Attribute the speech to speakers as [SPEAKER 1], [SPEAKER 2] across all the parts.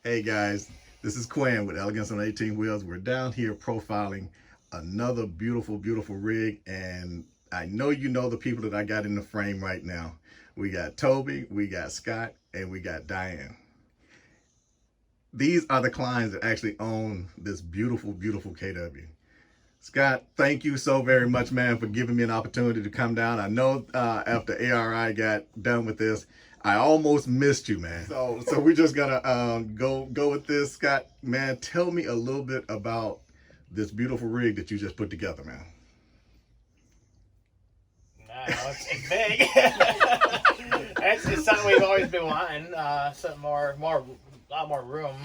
[SPEAKER 1] Hey guys, this is Quinn with Elegance on 18 Wheels. We're down here profiling another beautiful, beautiful rig, and I know you know the people that I got in the frame right now. We got Toby, we got Scott, and we got Diane. These are the clients that actually own this beautiful, beautiful KW. Scott, thank you so very much, man, for giving me an opportunity to come down. I know after ARI got done with this, I almost missed you, man. So we're just gonna go with this, Scott. Man, tell me a little bit about this beautiful rig that you just put together, man.
[SPEAKER 2] It's big. it's something we've always been wanting. Something a lot more room.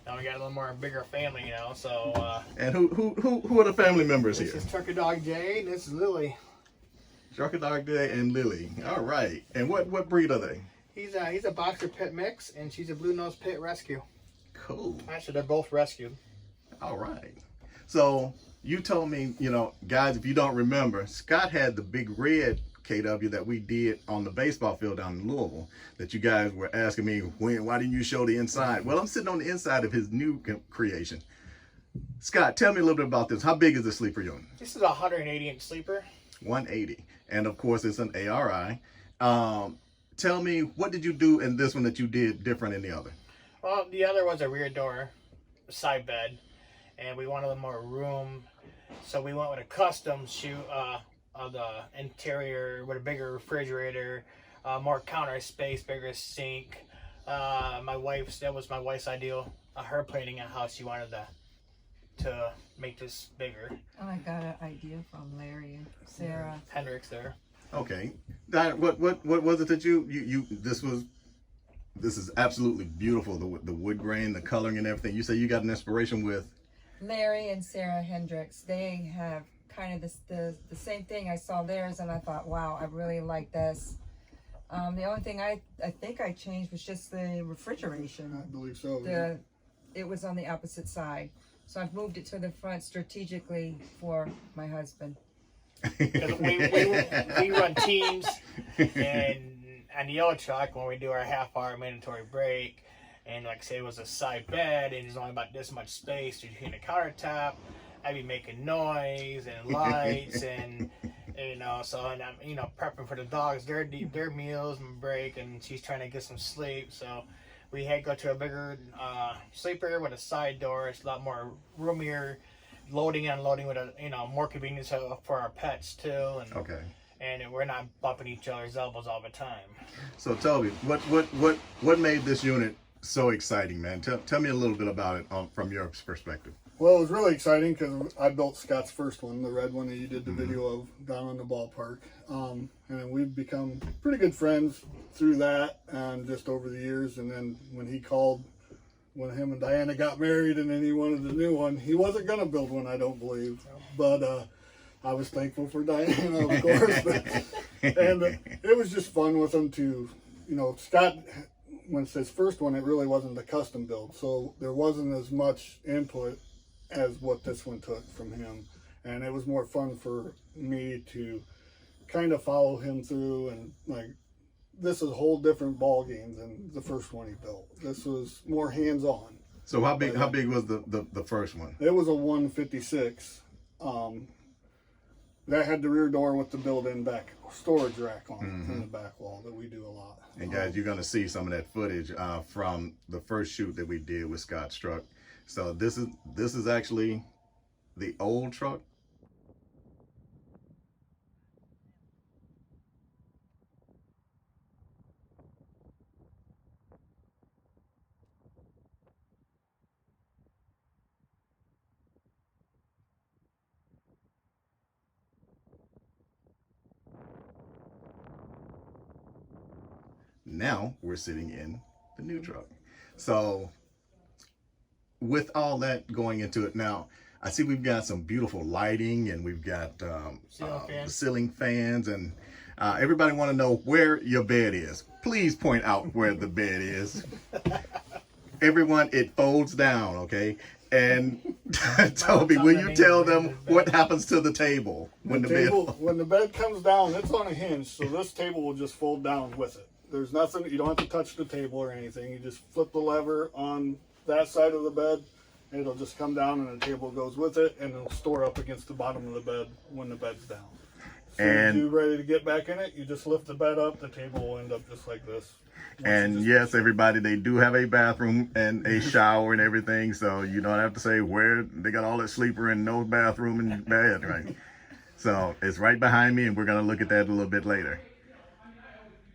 [SPEAKER 2] Now we got a little more bigger family, you know. So.
[SPEAKER 1] And who are the family members here?
[SPEAKER 2] This is Trucker Dog Jay. And this is Lily.
[SPEAKER 1] Trucker Dog Jay and Lily. All right. And what breed are they?
[SPEAKER 2] He's a boxer pit mix, and she's a blue nose pit rescue.
[SPEAKER 1] Cool.
[SPEAKER 2] Actually, they're both rescued.
[SPEAKER 1] All right. So you told me, guys, if you don't remember, Scott had the big red KW that we did on the baseball field down in Louisville that you guys were asking me, why didn't you show the inside? Well, I'm sitting on the inside of his new creation. Scott, tell me a little bit about this. How big is the sleeper unit?
[SPEAKER 2] This is a 180-inch sleeper.
[SPEAKER 1] 180. And of course, it's an ARI. Tell me, what did you do in this one that you did different in the other?
[SPEAKER 2] Well, the other was a rear door side bed, and we wanted a little more room, so we went with a custom shoot of the interior with a bigger refrigerator, more counter space, bigger sink. That was my wife's ideal. Her planning on how she wanted to make this bigger.
[SPEAKER 3] I got an idea from Larry and Sarah.
[SPEAKER 2] Hendricks there.
[SPEAKER 1] Okay, Diane, what was it that you this is absolutely beautiful, the wood grain, the coloring and everything. You say you got an inspiration with
[SPEAKER 3] Larry and Sarah Hendricks. They have kind of the same thing. I saw theirs and I thought, wow, I really like this. The only thing I think I changed was just the refrigeration.
[SPEAKER 4] I believe so.
[SPEAKER 3] It was on the opposite side, so I've moved it to the front strategically for my husband.
[SPEAKER 2] we run teams, and on the old truck when we do our half-hour mandatory break, and like I say, it was a side bed, and there's only about this much space between the countertop. I'd be making noise and lights, and so and I'm prepping for the dogs their meals and break, and she's trying to get some sleep. So we had to go to a bigger sleeper with a side door. It's a lot more roomier. Loading and unloading with more convenience for our pets too, and
[SPEAKER 1] okay,
[SPEAKER 2] and we're not bumping each other's elbows all the time.
[SPEAKER 1] So Toby, what made this unit so exciting, man? Tell me a little bit about it from your perspective.
[SPEAKER 4] Well, it was really exciting because I built Scott's first one, the red one that you did the video of down in the ballpark, and we've become pretty good friends through that and just over the years. And then when he called, when him and Diana got married, and then he wanted a new one. He wasn't going to build one, I don't believe. But I was thankful for Diana, of course. And it was just fun with him to, Scott, when it's his first one, it really wasn't a custom build. So there wasn't as much input as what this one took from him. And it was more fun for me to kind of follow him through, and this is a whole different ball game than the first one he built. This was more hands-on.
[SPEAKER 1] So how big was the first one?
[SPEAKER 4] It was a 156. That had the rear door with the built-in back storage rack on it in the back wall that we do a lot.
[SPEAKER 1] And guys, you're gonna see some of that footage from the first shoot that we did with Scott's truck. So this is actually the old truck. Now we're sitting in the new truck. So with all that going into it, now I see we've got some beautiful lighting, and we've got ceiling fans, and everybody want to know where your bed is. Please point out where the bed is. Everyone, it folds down, okay? And Toby, will you tell them what happens to the table when
[SPEAKER 4] when the bed comes down? It's on a hinge, so this table will just fold down with it. There's nothing, you don't have to touch the table or anything. You just flip the lever on that side of the bed. It'll just come down and the table goes with it, and it'll store up against the bottom of the bed when the bed's down. So
[SPEAKER 1] And
[SPEAKER 4] you're ready to get back in it, you just lift the bed up, the table will end up just like this.
[SPEAKER 1] And yes, everybody, they do have a bathroom and a shower and everything, so you don't have to say where they got all that sleeper and no bathroom and bed, right? So it's right behind me, and we're going to look at that a little bit later.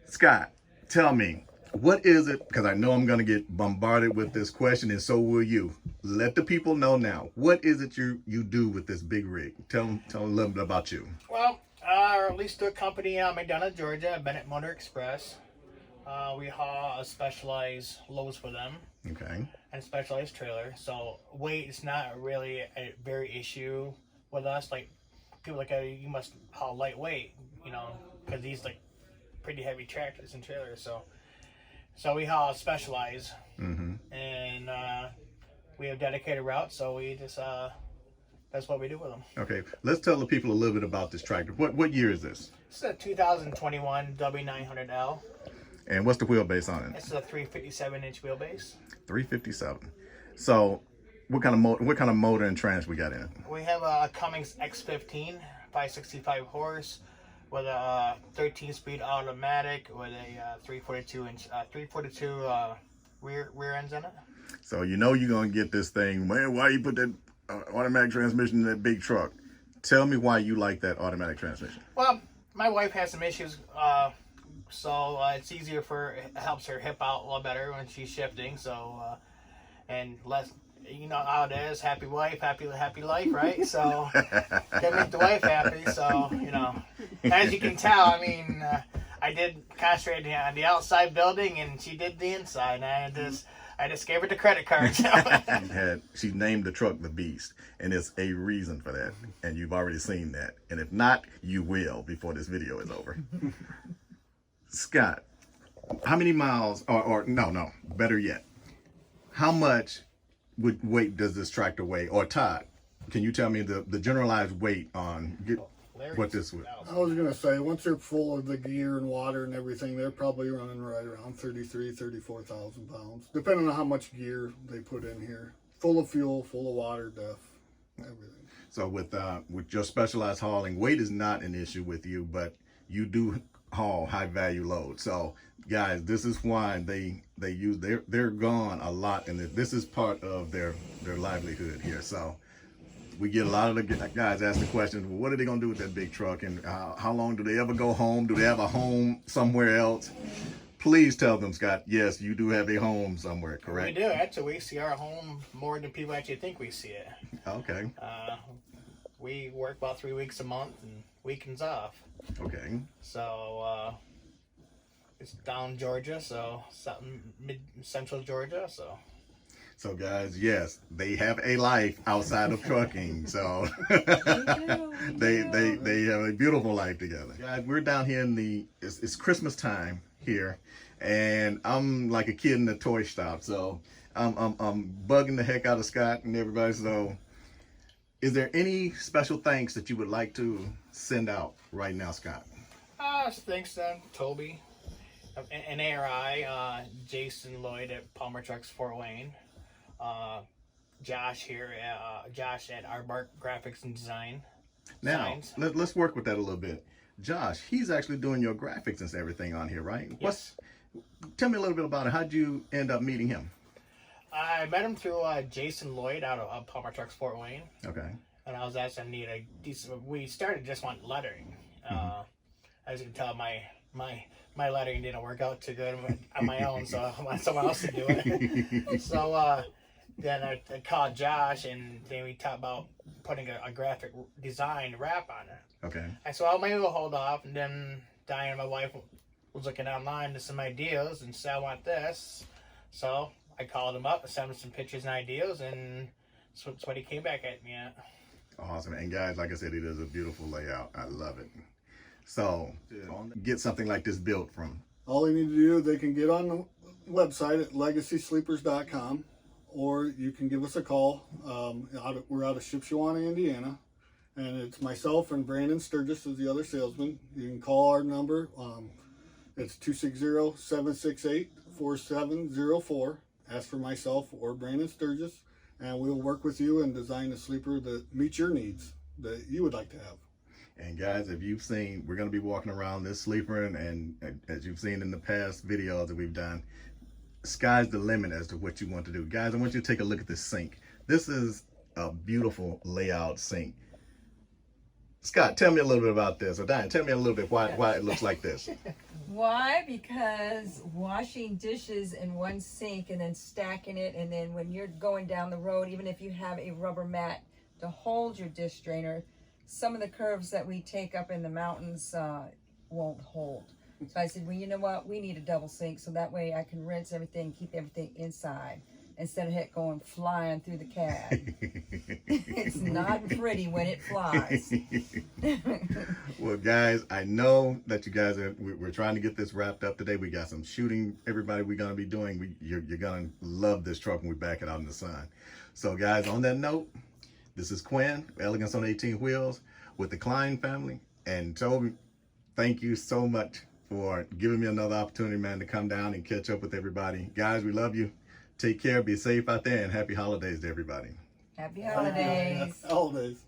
[SPEAKER 1] Scott, tell me, what is it, because I know I'm going to get bombarded with this question, and so will you. Let the people know now. What is it you do with this big rig? Tell them a little bit about you.
[SPEAKER 2] Well, I leased to a company in McDonough, Georgia, Bennett Motor Express. We haul a specialized loads for them.
[SPEAKER 1] Okay.
[SPEAKER 2] And specialized trailer. So weight is not really a very issue with us. Like people look at it, you must haul lightweight, you know, because these like pretty heavy tractors and trailers. So we haul specialized, and we have dedicated routes. So we just that's what we do with them.
[SPEAKER 1] Okay. Let's tell the people a little bit about this tractor. What year is this?
[SPEAKER 2] This is a 2021 W-900L.
[SPEAKER 1] And what's the wheelbase on it?
[SPEAKER 2] It's a 357-inch wheelbase.
[SPEAKER 1] 357. So, what kind of motor and trans we got in it?
[SPEAKER 2] We have a Cummins X15, 565 horse, with a 13-speed automatic with a 342 rear ends in it.
[SPEAKER 1] So you know you're gonna get this thing. Man, why you put that automatic transmission in that big truck? Tell me why you like that automatic transmission.
[SPEAKER 2] Well, my wife has some issues. So it's easier it helps her hip out a little better when she's shifting. So, and less, you know how it is, happy wife, happy life, right? So, can make the wife happy. So, you know, as you can tell, I mean, I did concentrate on the outside building and she did the inside. And I just gave her the credit card.
[SPEAKER 1] She named the truck the Beast, and there's a reason for that. And you've already seen that. And if not, you will before this video is over. Scott, how many miles, or no, better yet, how much weight does this tractor weigh? Or Todd, can you tell me the generalized weight on what this would?
[SPEAKER 4] I was going to say, once they're full of the gear and water and everything, they're probably running right around 34,000 pounds, depending on how much gear they put in here. Full of fuel, full of water, everything.
[SPEAKER 1] So with your specialized hauling, weight is not an issue with you, but you do haul high value loads. So guys, this is why they're gone a lot, and this is part of their livelihood here. So we get a lot of the guys ask the question, well, what are they gonna do with that big truck, and how long do they ever go home? Do they have a home somewhere else? Please tell them, Scott, yes, you do have a home somewhere, correct?
[SPEAKER 2] We do. Actually, we see our home more than people actually think we see it.
[SPEAKER 1] Okay.
[SPEAKER 2] We work about 3 weeks a month and weekends off.
[SPEAKER 1] Okay.
[SPEAKER 2] So it's down Georgia, so something mid-central Georgia. So
[SPEAKER 1] guys, yes, they have a life outside of trucking. So they have a beautiful life together. Guys, we're down here in it's Christmas time here, and I'm like a kid in the toy shop. So I'm bugging the heck out of Scott and everybody. So is there any special thanks that you would like to send out right now, Scott?
[SPEAKER 2] Thanks to Toby and ARI, Jason Lloyd at Palmer Trucks Fort Wayne, Josh here, Josh at Arbark Graphics and Design.
[SPEAKER 1] Now, let's work with that a little bit. Josh, he's actually doing your graphics and everything on here, right?
[SPEAKER 2] Yes.
[SPEAKER 1] Tell me a little bit about it. How'd you end up meeting him? I
[SPEAKER 2] met him through Jason Lloyd out of Palmer Trucks Fort Wayne.
[SPEAKER 1] Okay.
[SPEAKER 2] And I was asked I need a decent. We started just wanting lettering. As you can tell, my lettering didn't work out too good on my own, so I wanted someone else to do it. So then I called Josh, and then we talked about putting a graphic design wrap on it.
[SPEAKER 1] Okay.
[SPEAKER 2] I said, well, maybe we'll hold off. And then Diana, my wife, was looking online to some ideas and said, I want this. So I called him up, sent him some pictures and ideas, and that's what he came back at me at.
[SPEAKER 1] Awesome. And guys, like I said, it is a beautiful layout. I love it. So get something like this built from.
[SPEAKER 4] All they need to do, they can get on the website at legacysleepers.com, or you can give us a call. We're out of Shipshewana, Indiana, and it's myself and Brandon Sturgis is the other salesman. You can call our number. It's 260-768-4704, ask for myself or Brandon Sturgis, and we'll work with you and design a sleeper that meets your needs that you would like to have.
[SPEAKER 1] And guys, if you've seen, we're going to be walking around this sleeper, and as you've seen in the past videos that we've done, sky's the limit as to what you want to do. Guys, I want you to take a look at this sink. This is a beautiful layout sink. Scott, tell me a little bit about this. Or Diane, tell me a little bit why it looks like this.
[SPEAKER 3] Why? Because washing dishes in one sink and then stacking it, and then when you're going down the road, even if you have a rubber mat to hold your dish strainer, some of the curves that we take up in the mountains won't hold. So I said, well, you know what? We need a double sink so that way I can rinse everything, keep everything inside, instead of it going flying through the cab. It's not pretty when it flies.
[SPEAKER 1] Well, guys, I know that you guys we're trying to get this wrapped up today. We got some shooting, everybody, we're going to be doing. You're going to love this truck when we back it out in the sun. So, guys, on that note, this is Quinn, Elegance on 18 Wheels, with the Kline family. And Toby, thank you so much for giving me another opportunity, man, to come down and catch up with everybody. Guys, we love you. Take care, be safe out there, and happy holidays to everybody.
[SPEAKER 3] Happy holidays.
[SPEAKER 4] Holidays.